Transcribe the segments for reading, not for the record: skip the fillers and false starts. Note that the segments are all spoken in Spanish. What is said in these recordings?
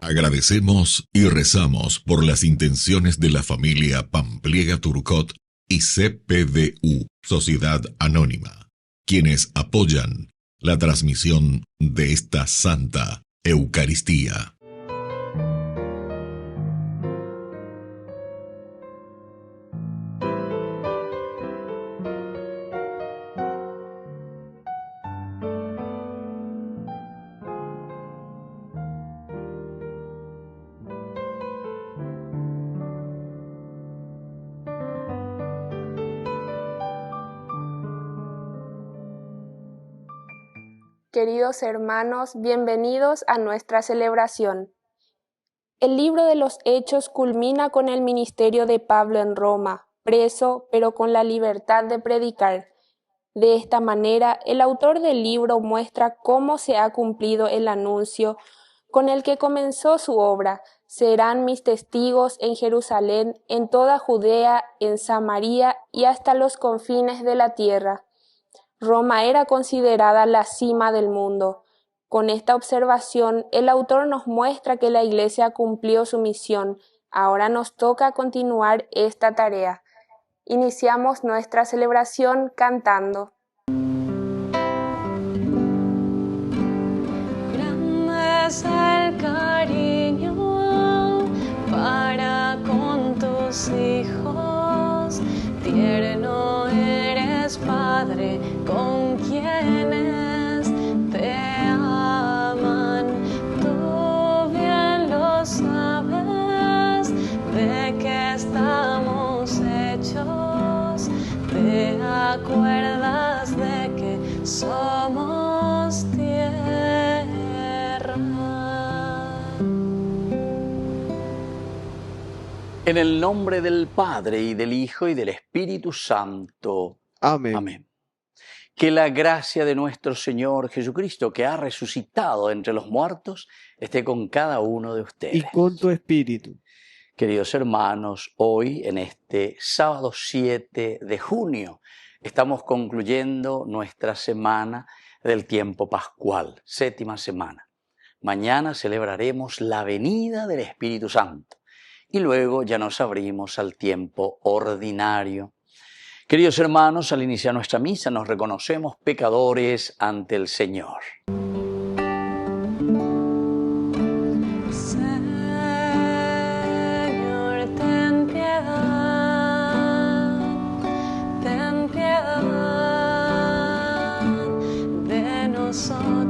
Agradecemos y rezamos por las intenciones de la familia Pampliega Turcot y CPDU, Sociedad Anónima, quienes apoyan la transmisión de esta Santa Eucaristía. Queridos hermanos, bienvenidos a nuestra celebración. El libro de los Hechos culmina con el ministerio de Pablo en Roma, preso, pero con la libertad de predicar. De esta manera, el autor del libro muestra cómo se ha cumplido el anuncio con el que comenzó su obra. Serán mis testigos en Jerusalén, en toda Judea, en Samaria y hasta los confines de la tierra. Roma era considerada la cima del mundo. Con esta observación, el autor nos muestra que la Iglesia cumplió su misión. Ahora nos toca continuar esta tarea. Iniciamos nuestra celebración cantando. Grande es el cariño para con tus hijos, tierno eres Padre con quienes te aman. Tú bien lo sabes de que estamos hechos, te acuerdas de que somos tierra. En el nombre del Padre, y del Hijo, y del Espíritu Santo. Amén. Amén. Que la gracia de nuestro Señor Jesucristo, que ha resucitado entre los muertos, esté con cada uno de ustedes. Y con tu espíritu. Queridos hermanos, hoy, en este sábado 7 de junio, estamos concluyendo nuestra semana del tiempo pascual, 7ª semana. Mañana celebraremos la venida del Espíritu Santo y luego ya nos abrimos al tiempo ordinario. Queridos hermanos, al iniciar nuestra misa nos reconocemos pecadores ante el Señor. Señor, ten piedad de nosotros.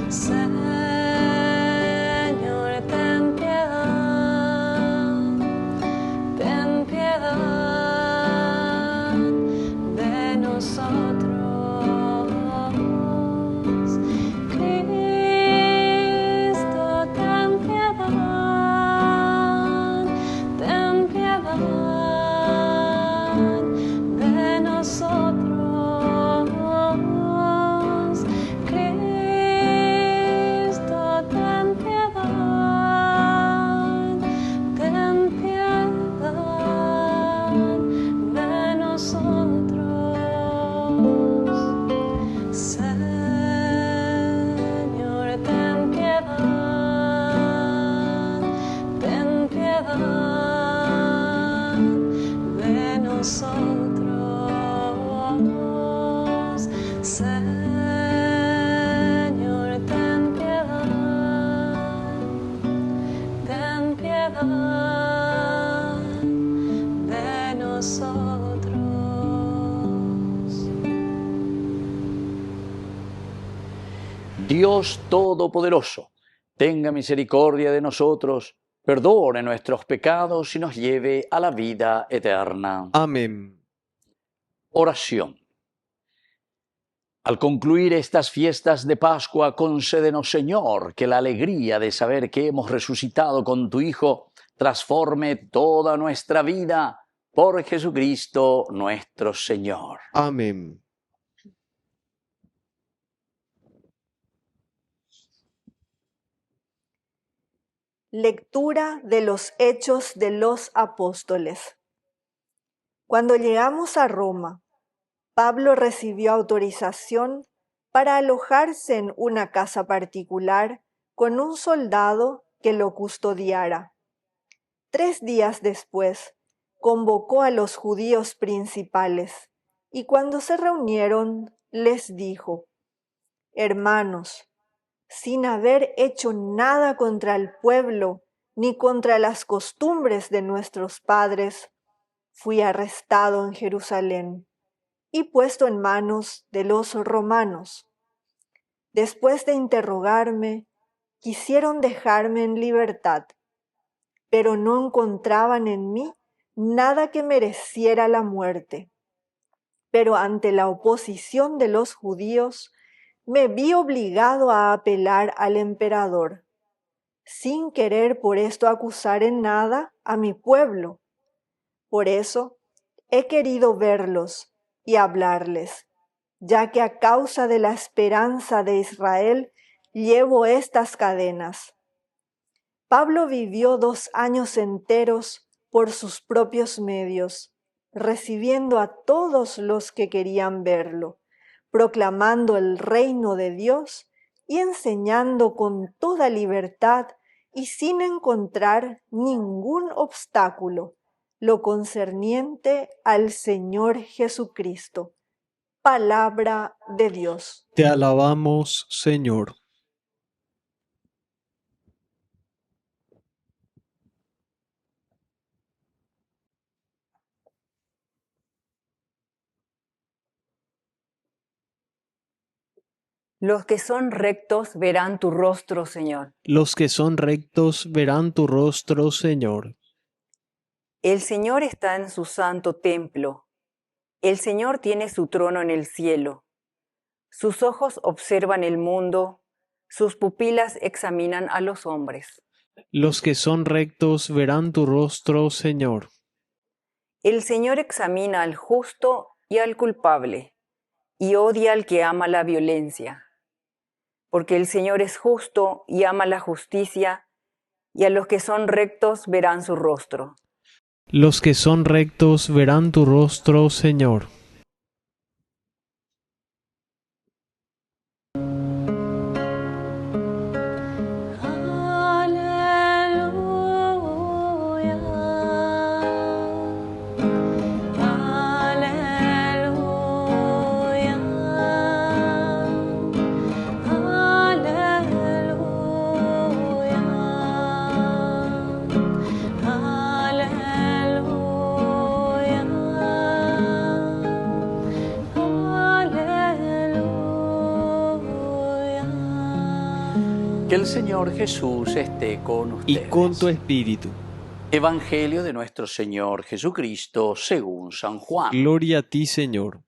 Señor, ten piedad de nosotros. Cristo, ten piedad de nosotros. Cristo, ten piedad de nosotros. Señor, ten piedad de nosotros. Señor, ten piedad de nosotros. Dios Todopoderoso, tenga misericordia de nosotros, perdone nuestros pecados y nos lleve a la vida eterna. Amén. Oración. Al concluir estas fiestas de Pascua, concédenos, Señor, que la alegría de saber que hemos resucitado con tu Hijo transforme toda nuestra vida por Jesucristo nuestro Señor. Amén. Lectura de los Hechos de los Apóstoles. Cuando llegamos a Roma, Pablo recibió autorización para alojarse en una casa particular con un soldado que lo custodiara. 3 días después, convocó a los judíos principales y cuando se reunieron les dijo: Hermanos, sin haber hecho nada contra el pueblo ni contra las costumbres de nuestros padres, fui arrestado en Jerusalén y puesto en manos de los romanos. Después de interrogarme, quisieron dejarme en libertad, pero no encontraban en mí nada que mereciera la muerte. Pero ante la oposición de los judíos, me vi obligado a apelar al emperador, sin querer por esto acusar en nada a mi pueblo. Por eso he querido verlos y hablarles, ya que a causa de la esperanza de Israel llevo estas cadenas. Pablo vivió 2 años enteros por sus propios medios, recibiendo a todos los que querían verlo, proclamando el reino de Dios y enseñando con toda libertad y sin encontrar ningún obstáculo lo concerniente al Señor Jesucristo. Palabra de Dios. Te alabamos, Señor. Los que son rectos verán tu rostro, Señor. Los que son rectos verán tu rostro, Señor. El Señor está en su santo templo. El Señor tiene su trono en el cielo. Sus ojos observan el mundo, sus pupilas examinan a los hombres. Los que son rectos verán tu rostro, Señor. El Señor examina al justo y al culpable, y odia al que ama la violencia. Porque el Señor es justo y ama la justicia, y a los que son rectos verán su rostro. Los que son rectos verán tu rostro, Señor. Aleluya. Aleluya. Que el Señor Jesús esté con Y ustedes. con tu espíritu. Evangelio de nuestro Señor Jesucristo según San Juan. Gloria a ti, Señor.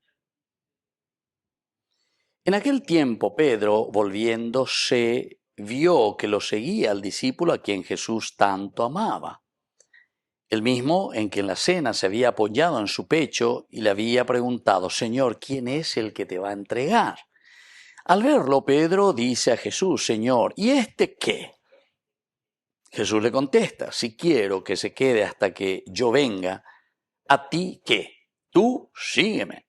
En aquel tiempo Pedro, volviéndose, vio que lo seguía el discípulo a quien Jesús tanto amaba. El mismo en que en la cena se había apoyado en su pecho y le había preguntado: Señor, ¿quién es el que te va a entregar? Al verlo, Pedro dice a Jesús: Señor, ¿y este qué? Jesús le contesta: si quiero que se quede hasta que yo venga, ¿a ti qué? Tú sígueme.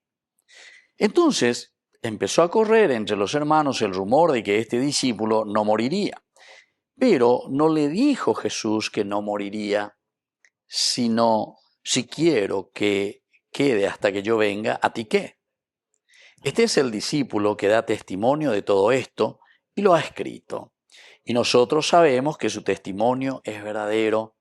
Entonces empezó a correr entre los hermanos el rumor de que este discípulo no moriría. Pero no le dijo Jesús que no moriría, sino: si quiero que quede hasta que yo venga, ¿a ti qué? Este es el discípulo que da testimonio de todo esto y lo ha escrito. Y nosotros sabemos que su testimonio es verdadero.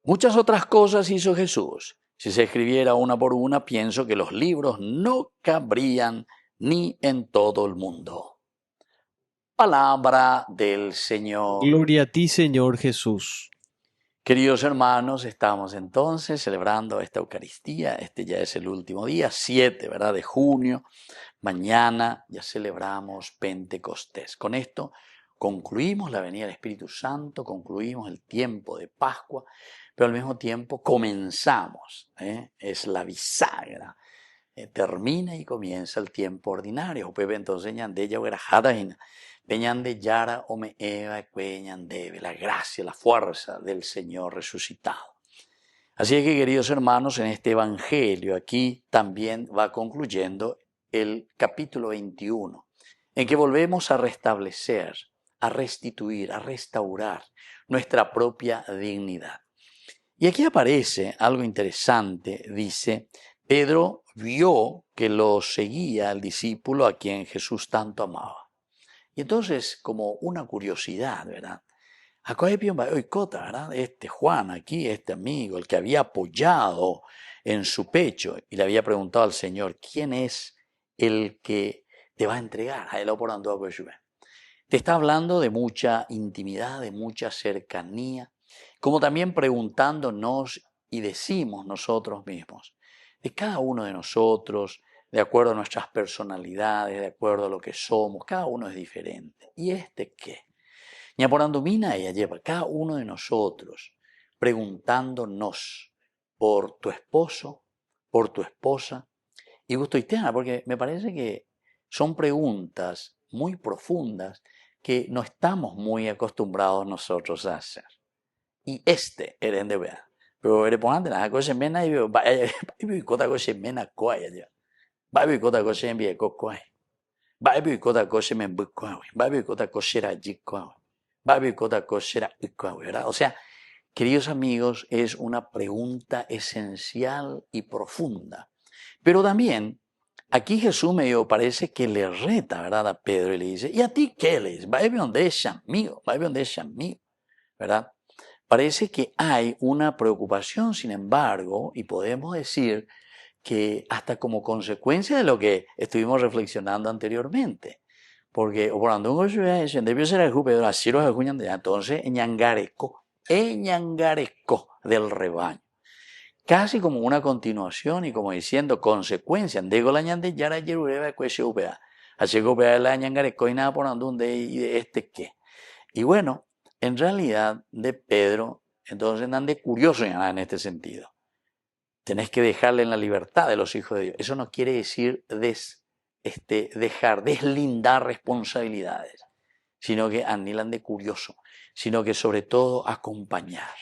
Muchas otras cosas hizo Jesús. Si se escribiera una por una, pienso que los libros no cabrían ni en todo el mundo. Palabra del Señor. Gloria a ti, Señor Jesús. Queridos hermanos, estamos entonces celebrando esta Eucaristía. Este ya es el último día, 7, ¿verdad?, de junio. Mañana ya celebramos Pentecostés. Con esto concluimos la venida del Espíritu Santo, concluimos el tiempo de Pascua, pero al mismo tiempo comenzamos, es la bisagra. Termina y comienza el tiempo ordinario. Pues entonces ñandella grajada Peñan de Yara o me eva cueñan debe, la gracia, la fuerza del Señor resucitado. Así es que, queridos hermanos, en este Evangelio aquí también va concluyendo el capítulo 21, en que volvemos a restablecer, a restituir, a restaurar nuestra propia dignidad. Y aquí aparece algo interesante, dice, Pedro vio que lo seguía el discípulo a quien Jesús tanto amaba. Y entonces, como una curiosidad, ¿verdad? Acá hay ¿verdad? Este Juan aquí, este amigo, el que había apoyado en su pecho y le había preguntado al Señor, ¿quién es el que te va a entregar? Te está hablando de mucha intimidad, de mucha cercanía, como también preguntándonos y decimos nosotros mismos, de cada uno de nosotros, de acuerdo a nuestras personalidades, de acuerdo a lo que somos, cada uno es diferente. ¿Y este qué? Ñaporandumina ella lleva cada uno de nosotros preguntándonos por tu esposo, por tu esposa, y gustoiteana, porque me parece que son preguntas muy profundas que no estamos muy acostumbrados nosotros a hacer. Y este era de verdad. Pero eres ponante la cosa mena y cota cosa mena coya ya. Baby cota cosa en bien cocoy. Baby cota cosa men bucoy. Baby cota cosa era jicoy. Baby cota cosa era icoy, ¿verdad? O sea, queridos amigos, es una pregunta esencial y profunda. Pero también aquí Jesús medio parece que le reta, ¿verdad? A Pedro y le dice, ¿y a ti qué le dices? Baby donde es amigo, ¿verdad? Parece que hay una preocupación, sin embargo, y podemos decir que hasta como consecuencia de lo que estuvimos reflexionando anteriormente. Porque, entonces, ñangareco del rebaño. Casi como una continuación y como diciendo consecuencia. Y bueno, en realidad de Pedro, entonces andan de curioso en este sentido. Tenés que dejarle en la libertad de los hijos de Dios. Eso no quiere decir deslindar responsabilidades, sino que anilan de curioso, sino que sobre todo acompañar.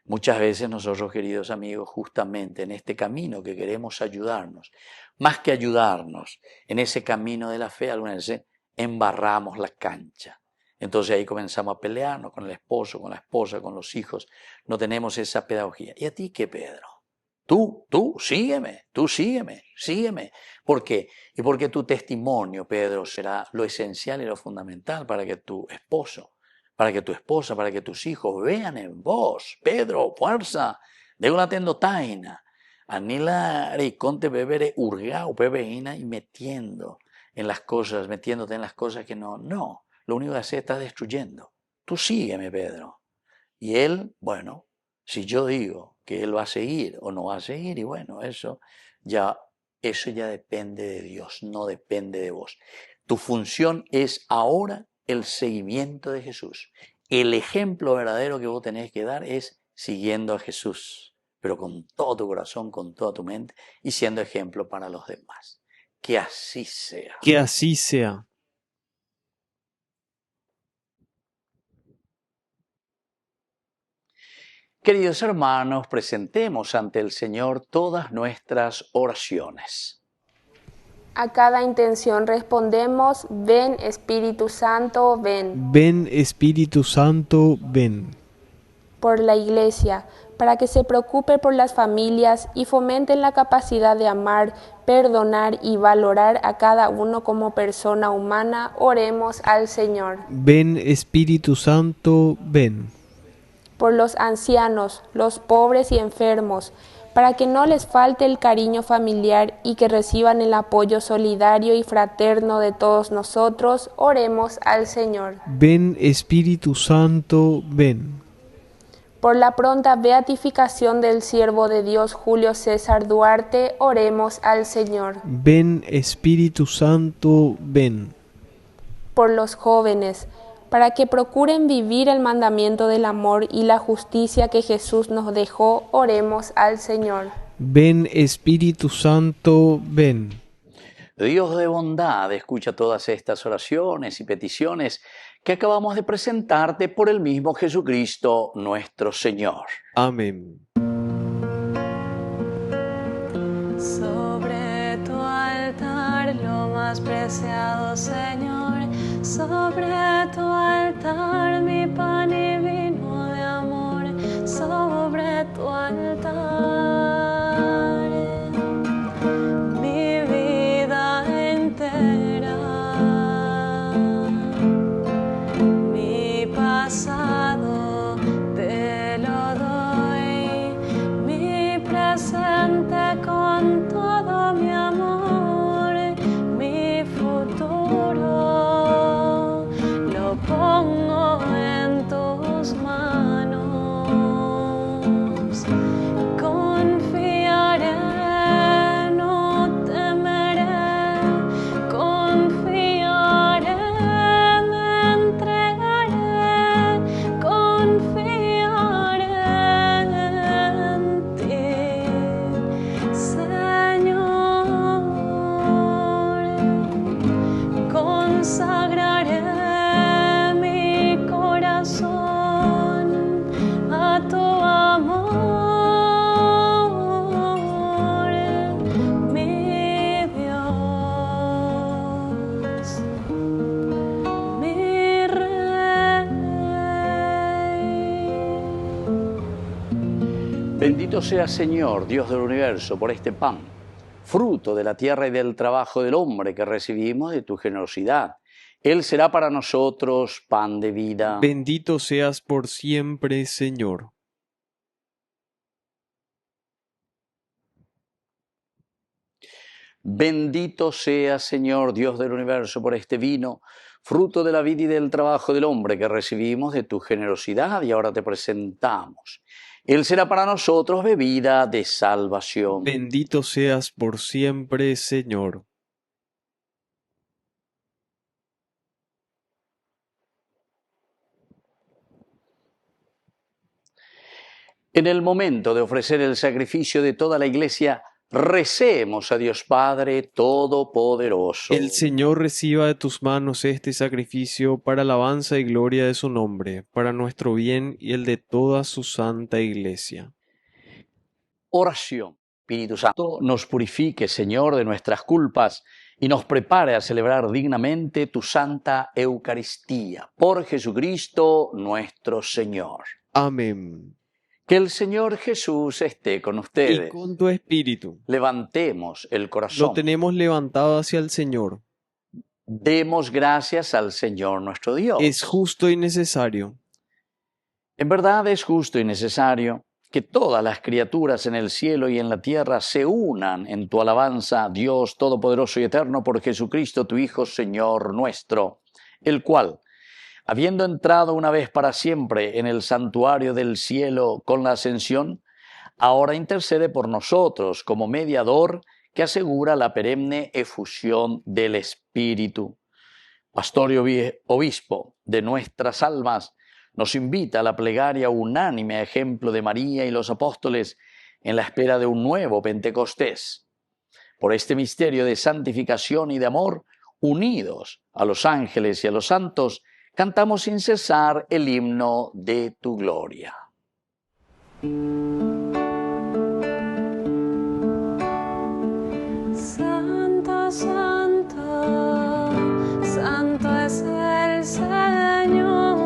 Muchas veces nosotros, queridos amigos, justamente en este camino que queremos ayudarnos, más que ayudarnos en ese camino de la fe, algunas veces embarramos la cancha. Entonces ahí comenzamos a pelearnos con el esposo, con la esposa, con los hijos. No tenemos esa pedagogía. ¿Y a ti qué, Pedro? Tú, sígueme. ¿Por qué? Y porque tu testimonio, Pedro, será lo esencial y lo fundamental para que tu esposo, para que tu esposa, para que tus hijos vean en vos. Pedro, fuerza, de una tendotaina. Anila riconte bebere urgao pebeina y metiéndote en las cosas que no. Lo único que hace está destruyendo. Tú sígueme, Pedro. Y él, bueno, si yo digo que él va a seguir o no va a seguir, y bueno, eso ya depende de Dios, no depende de vos. Tu función es ahora el seguimiento de Jesús. El ejemplo verdadero que vos tenés que dar es siguiendo a Jesús, pero con todo tu corazón, con toda tu mente y siendo ejemplo para los demás. Que así sea. Que así sea. Queridos hermanos, presentemos ante el Señor todas nuestras oraciones. A cada intención respondemos, ven Espíritu Santo, ven. Ven Espíritu Santo, ven. Por la Iglesia, para que se preocupe por las familias y fomenten la capacidad de amar, perdonar y valorar a cada uno como persona humana, oremos al Señor. Ven Espíritu Santo, ven. Por los ancianos, los pobres y enfermos, para que no les falte el cariño familiar y que reciban el apoyo solidario y fraterno de todos nosotros, oremos al Señor. Ven Espíritu Santo, ven. Por la pronta beatificación del siervo de Dios Julio César Duarte, oremos al Señor. Ven Espíritu Santo, ven. Por los jóvenes, para que procuren vivir el mandamiento del amor y la justicia que Jesús nos dejó, oremos al Señor. Ven Espíritu Santo, ven. Dios de bondad, escucha todas estas oraciones y peticiones que acabamos de presentarte por el mismo Jesucristo nuestro Señor. Amén. Sobre tu altar lo más preciado, Señor, sobre tu altar mi pan y vino de amor, sobre tu altar mi vida entera, mi pasado te lo doy, mi presente con todo mi amor, mi futuro lo pongo en tus manos. Confiaré, no temeré, confiaré, me entregaré, confiaré en ti, Señor. Consagraré mi corazón a tu amor, mi Dios, mi Rey. Bendito sea, Señor, Dios del universo, por este pan, fruto de la tierra y del trabajo del hombre que recibimos de tu generosidad. Él será para nosotros pan de vida. Bendito seas por siempre, Señor. Bendito sea, Señor, Dios del universo, por este vino, fruto de la vida y del trabajo del hombre que recibimos de tu generosidad y ahora te presentamos. Él será para nosotros bebida de salvación. Bendito seas por siempre, Señor. En el momento de ofrecer el sacrificio de toda la Iglesia, recemos a Dios Padre Todopoderoso. El Señor reciba de tus manos este sacrificio para alabanza y gloria de su nombre, para nuestro bien y el de toda su santa Iglesia. Oración. Espíritu Santo, nos purifique, Señor, de nuestras culpas y nos prepare a celebrar dignamente tu Santa Eucaristía. Por Jesucristo nuestro Señor. Amén. Que el Señor Jesús esté con ustedes. Y con tu espíritu. Levantemos el corazón. Lo tenemos levantado hacia el Señor. Demos gracias al Señor nuestro Dios. Es justo y necesario. En verdad es justo y necesario que todas las criaturas en el cielo y en la tierra se unan en tu alabanza, Dios Todopoderoso y Eterno, por Jesucristo, tu Hijo, Señor nuestro, el cual, habiendo entrado una vez para siempre en el santuario del cielo con la ascensión, ahora intercede por nosotros como mediador que asegura la perenne efusión del Espíritu. Pastor y obispo de nuestras almas, nos invita a la plegaria unánime a ejemplo de María y los apóstoles en la espera de un nuevo Pentecostés. Por este misterio de santificación y de amor, unidos a los ángeles y a los santos, cantamos sin cesar el himno de tu gloria. Santo, santo, santo es el Señor,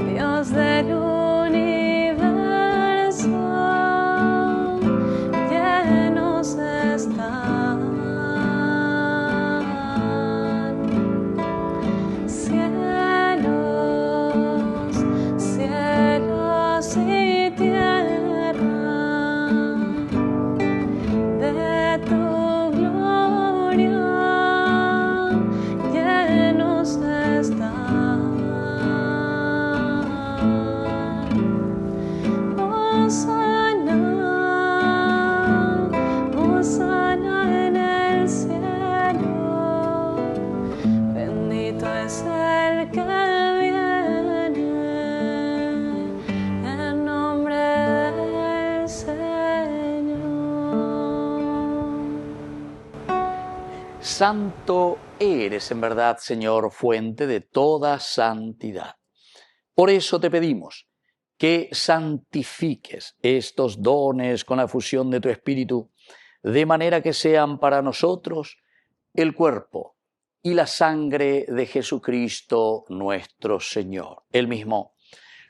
Dios del universo, llenos están cielos, cielos Santo eres en verdad, Señor, fuente de toda santidad. Por eso te pedimos que santifiques estos dones con la fusión de tu Espíritu, de manera que sean para nosotros el cuerpo y la sangre de Jesucristo nuestro Señor. Él mismo,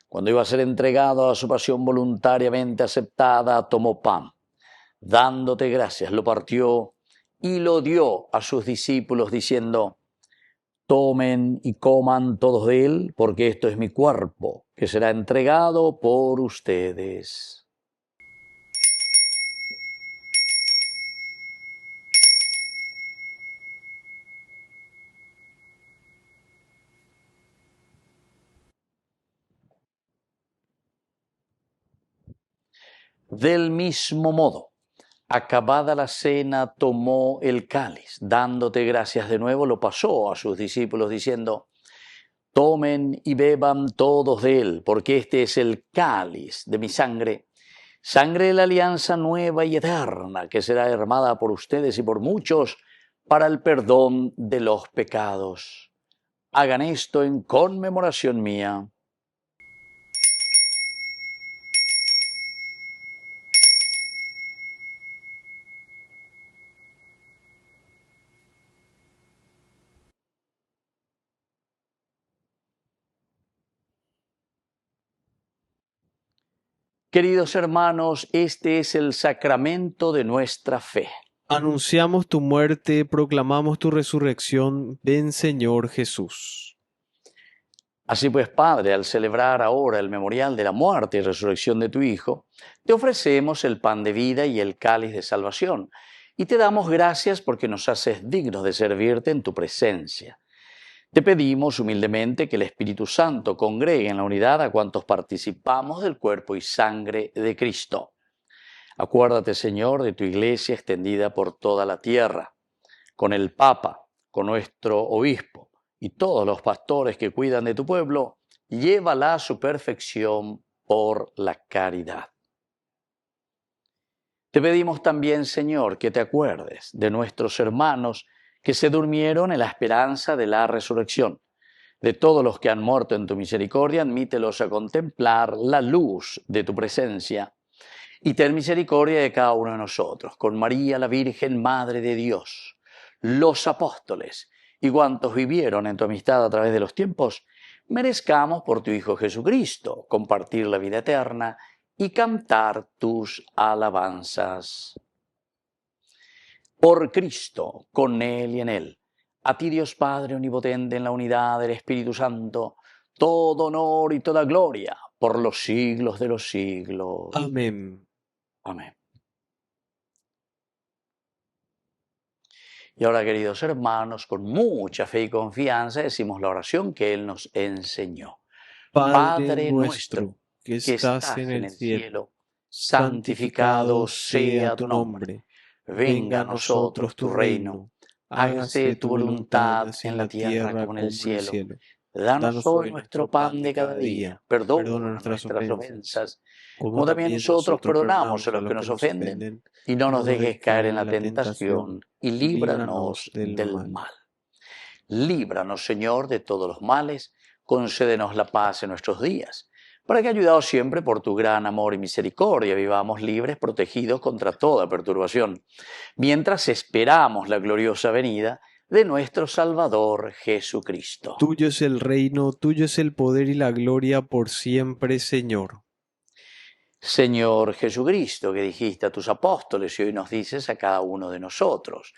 cuando iba a ser entregado a su pasión voluntariamente aceptada, tomó pan, dándote gracias, lo partió y lo dio a sus discípulos diciendo: tomen y coman todos de él, porque esto es mi cuerpo, que será entregado por ustedes. Del mismo modo, acabada la cena, tomó el cáliz, dándote gracias de nuevo, lo pasó a sus discípulos diciendo: tomen y beban todos de él, porque este es el cáliz de mi sangre, sangre de la alianza nueva y eterna, que será derramada por ustedes y por muchos para el perdón de los pecados. Hagan esto en conmemoración mía. Queridos hermanos, este es el sacramento de nuestra fe. Anunciamos tu muerte, proclamamos tu resurrección. Ven, Señor Jesús. Así pues, Padre, al celebrar ahora el memorial de la muerte y resurrección de tu Hijo, te ofrecemos el pan de vida y el cáliz de salvación, y te damos gracias porque nos haces dignos de servirte en tu presencia. Te pedimos humildemente que el Espíritu Santo congregue en la unidad a cuantos participamos del cuerpo y sangre de Cristo. Acuérdate, Señor, de tu Iglesia extendida por toda la tierra, con el Papa, con nuestro Obispo y todos los pastores que cuidan de tu pueblo, llévala a su perfección por la caridad. Te pedimos también, Señor, que te acuerdes de nuestros hermanos que se durmieron en la esperanza de la resurrección. De todos los que han muerto en tu misericordia, admítelos a contemplar la luz de tu presencia. Y ten misericordia de cada uno de nosotros, con María la Virgen, Madre de Dios, los apóstoles y cuantos vivieron en tu amistad a través de los tiempos, merezcamos por tu Hijo Jesucristo compartir la vida eterna y cantar tus alabanzas. Por Cristo, con Él y en Él, a ti Dios Padre omnipotente en la unidad del Espíritu Santo, todo honor y toda gloria por los siglos de los siglos. Amén. Amén. Y ahora, queridos hermanos, con mucha fe y confianza decimos la oración que Él nos enseñó. Padre nuestro, que estás en el cielo, santificado sea tu nombre. Venga a nosotros tu reino. Hágase tu voluntad en la tierra como en el cielo. Danos hoy nuestro pan de cada día. Perdona nuestras ofensas, como también nosotros perdonamos a los que nos ofenden. Y no nos dejes caer en la tentación, y líbranos del mal. Líbranos, Señor, de todos los males. Concédenos la paz en nuestros días, para que, ayudados siempre por tu gran amor y misericordia, vivamos libres, protegidos contra toda perturbación, mientras esperamos la gloriosa venida de nuestro Salvador Jesucristo. Tuyo es el reino, tuyo es el poder y la gloria por siempre, Señor. Señor Jesucristo, que dijiste a tus apóstoles y hoy nos dices a cada uno de nosotros: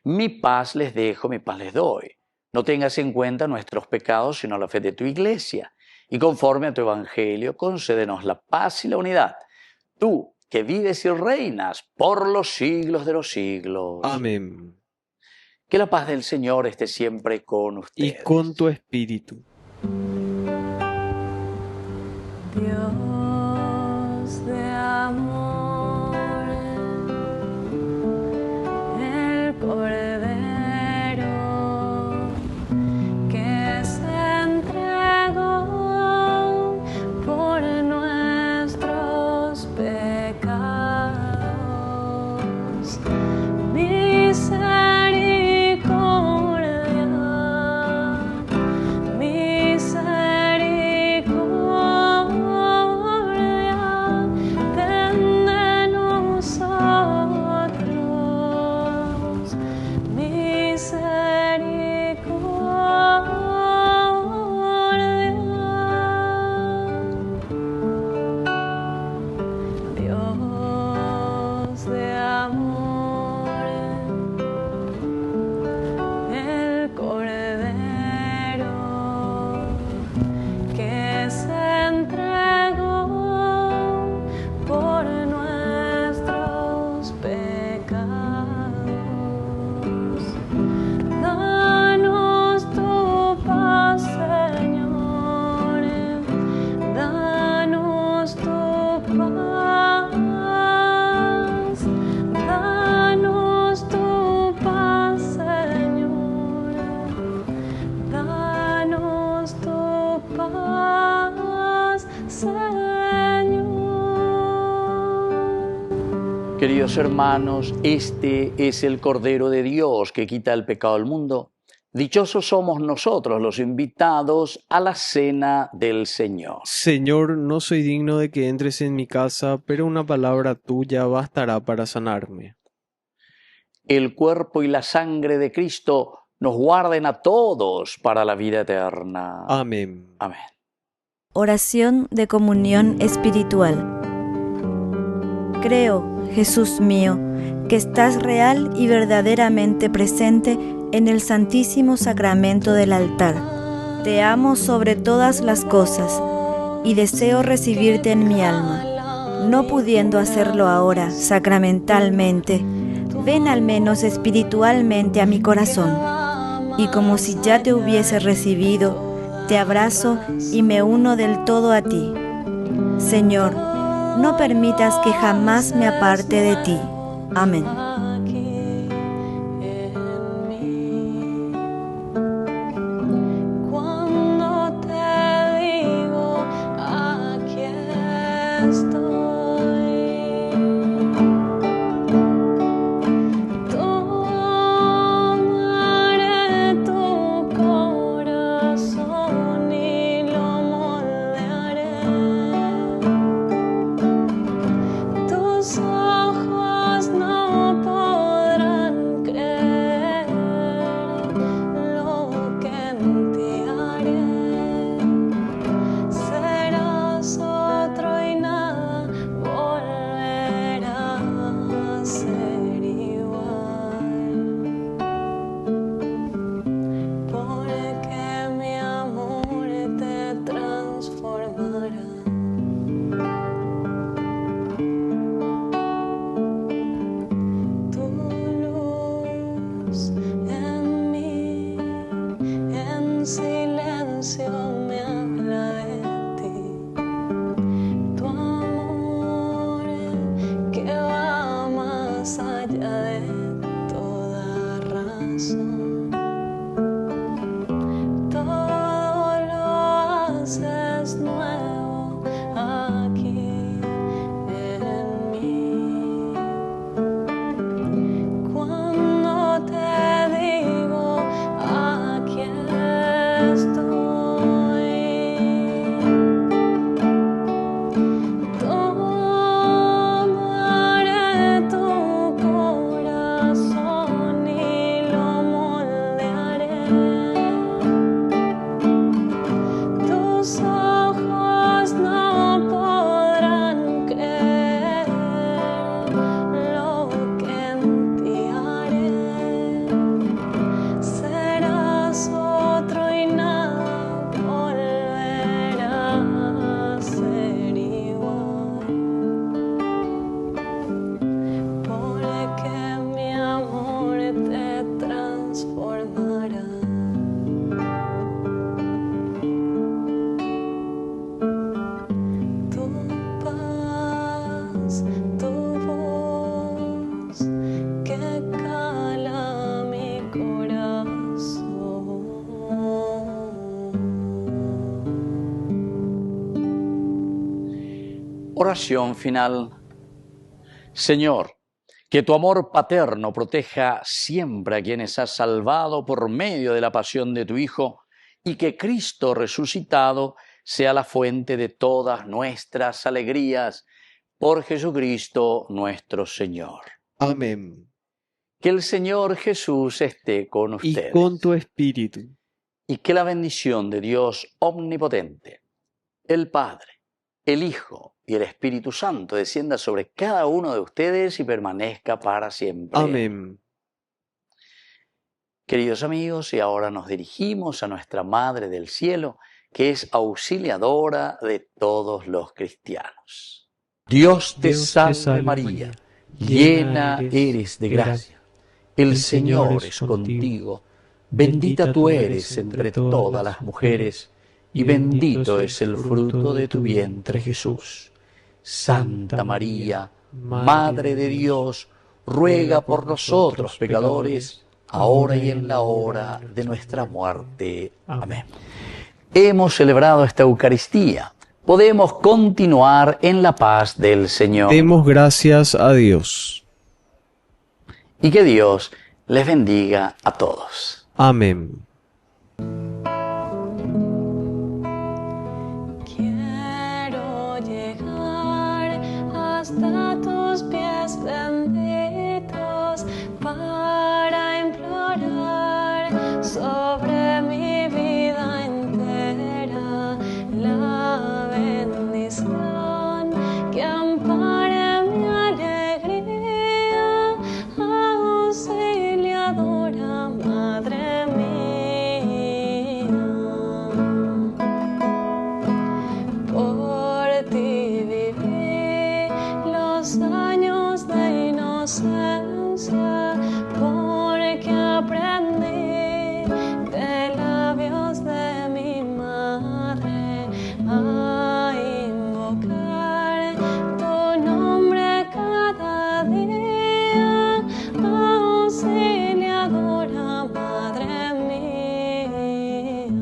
mi paz les dejo, mi paz les doy. No tengas en cuenta nuestros pecados, sino la fe de tu Iglesia. Y conforme a tu Evangelio, concédenos la paz y la unidad. Tú, que vives y reinas por los siglos de los siglos. Amén. Que la paz del Señor esté siempre con ustedes. Y con tu espíritu. Dios de amor, el Cordero que se entregó por nuestros pecados, misericordia Queridos hermanos, este es el Cordero de Dios que quita el pecado del mundo. Dichosos somos nosotros los invitados a la cena del Señor. Señor, no soy digno de que entres en mi casa, pero una palabra tuya bastará para sanarme. El cuerpo y la sangre de Cristo nos guarden a todos para la vida eterna. Amén. Amén. Oración de comunión espiritual. Creo, Jesús mío, que estás real y verdaderamente presente en el Santísimo Sacramento del altar. Te amo sobre todas las cosas y deseo recibirte en mi alma. No pudiendo hacerlo ahora sacramentalmente, ven al menos espiritualmente a mi corazón, y como si ya te hubiese recibido, te abrazo y me uno del todo a ti. Señor, no permitas que jamás me aparte de ti. Amén. Cuando te digo, aquí estoy. Tomaré tu corazón y lo moldearé. Tus ojos no podrán creer lo que en ti haré. Serás otro y nada volverá a ser igual. Porque mi amor te transformará. Tu luz en mí, en silencio me habla de ti. Tu amor que va más allá de toda razón. Todo lo haces nuevo aquí en mí. Cuando te digo, aquí estoy. Tomaré tu corazón y lo moldearé. Tus ojos no podrán creer lo que en ti haré. Serás otro y nada volverá a ser igual. Porque mi amor te transformará. Tu paz, tu voz que cala mi corazón. Oración final. Señor, que tu amor paterno proteja siempre a quienes has salvado por medio de la pasión de tu Hijo, y que Cristo resucitado sea la fuente de todas nuestras alegrías. Por Jesucristo nuestro Señor. Amén. Que el Señor Jesús esté con ustedes. Y con tu espíritu. Y que la bendición de Dios omnipotente, el Padre, el Hijo y el Espíritu Santo descienda sobre cada uno de ustedes y permanezca para siempre. Amén. Queridos amigos, y ahora nos dirigimos a nuestra Madre del Cielo, que es auxiliadora de todos los cristianos. Dios te salve María, llena eres de gracia. El Señor es contigo. Bendita tú eres entre todas las mujeres, y bendito es el fruto de tu vientre, Jesús. Santa María, Madre de Dios, ruega por nosotros pecadores, ahora y en la hora de nuestra muerte. Amén. Hemos celebrado esta Eucaristía podemos continuar en la paz del Señor. Demos gracias a Dios. Y que Dios les bendiga a todos. Amén. Quiero llegar hasta tus pies benditos para implorar sobre mi vida entera la bendición que ampare mi alegría, auxiliadora, Madre mía. Por ti viví los años de inocencia, porque aprendí de labios de mi madre a invocar tu nombre cada día, auxiliadora, Madre mía.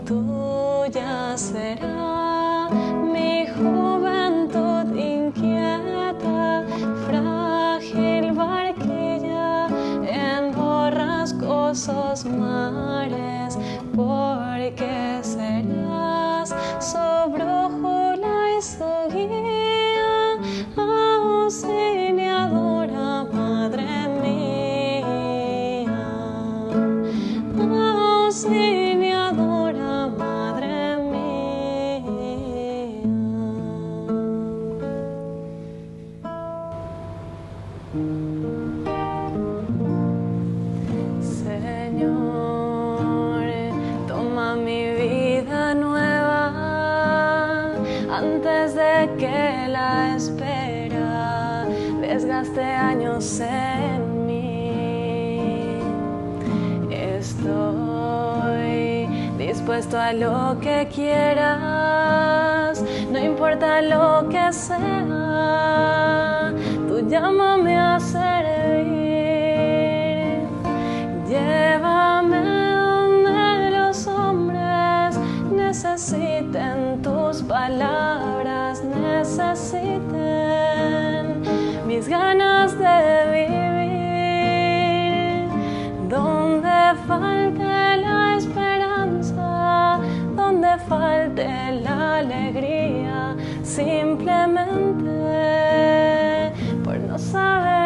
Tuya será mi juventud inquieta, frágil barquilla en borrascosos mares, porque serás su brújula y su guía, auxiliadora, Madre mía, auxiliadora, Madre mía. Señor, toma mi vida nueva antes de que la espera desgaste años en mí. Estoy dispuesto a lo que quieras, no importa lo que sea, tú llámame a servir. Llévame donde los hombres necesiten tus palabras, necesiten mis ganas de vivir. Donde falte la esperanza, donde falte la alegría, simplemente por no saber